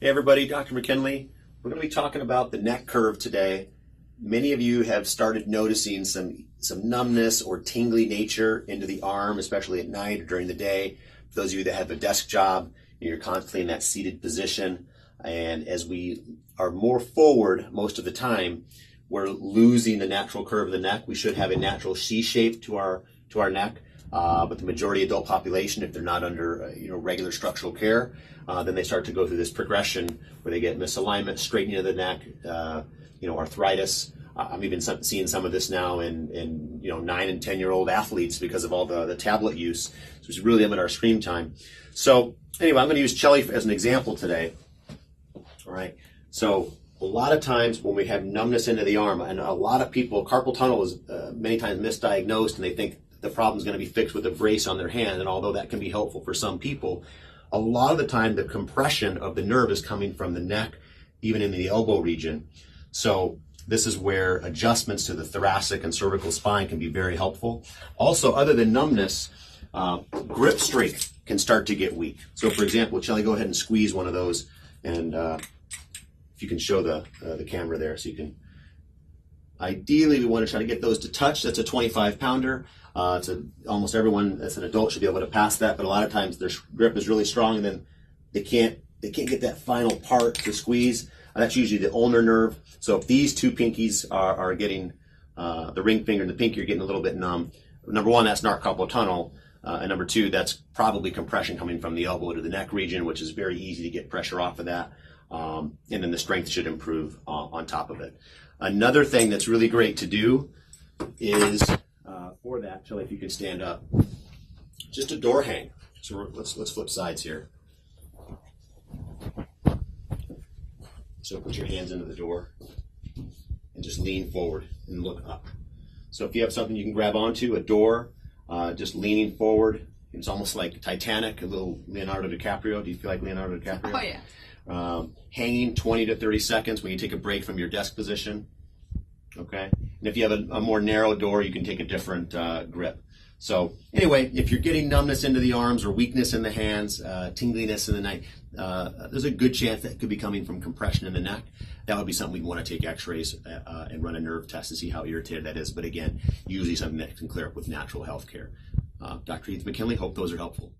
Hey everybody, Dr. McKinley. We're going to be talking about the neck curve today. Many of you have started noticing some numbness or tingly nature into the arm, especially at night or during the day. For those of you that have a desk job, you're constantly in that seated position. And as we are more forward most of the time, we're losing the natural curve of the neck. We should have a natural C shape to our neck. But the majority of adult population, if they're not under regular structural care, then they start to go through this progression where they get misalignment, straightening of the neck, arthritis. I'm even seeing some of this now in 9 and 10-year-old athletes because of all the tablet use. So it's really limit our screen time. So anyway, I'm going to use Chelly as an example today. All right. So a lot of times when we have numbness into the arm, and a lot of people, carpal tunnel is many times misdiagnosed, and they think the problem is going to be fixed with a brace on their hand. And although that can be helpful for some people, a lot of the time the compression of the nerve is coming from the neck, even in the elbow region. So this is where adjustments to the thoracic and cervical spine can be very helpful. Also, other than numbness, grip strength can start to get weak. So for example, Chelly, go ahead and squeeze one of those, and if you can show the camera there, so you can. Ideally, we want to try to get those to touch. That's a 25-pounder. Almost everyone that's an adult should be able to pass that, but a lot of times their grip is really strong, and then they can't get that final part to squeeze. That's usually the ulnar nerve. So if these two pinkies are getting, the ring finger and the pinky are getting a little bit numb, number one, that's not carpal tunnel, and number two, that's probably compression coming from the elbow to the neck region, which is very easy to get pressure off of that, and then the strength should improve on top of it. Another thing that's really great to do is, for that, Chelly, if you could stand up, just a door hang. So let's flip sides here. So put your hands into the door and just lean forward and look up. So if you have something you can grab onto, a door, just leaning forward, it's almost like Titanic, a little Leonardo DiCaprio. Do you feel like Leonardo DiCaprio? Oh, yeah. Hanging 20 to 30 seconds when you take a break from your desk position. Okay. And if you have a more narrow door, you can take a different grip. So anyway, if you're getting numbness into the arms or weakness in the hands, tingliness in the neck, there's a good chance that it could be coming from compression in the neck. That would be something we'd want to take x-rays and run a nerve test to see how irritated that is. But again, usually something that can clear up with natural health care. Dr. McKinley, hope those are helpful.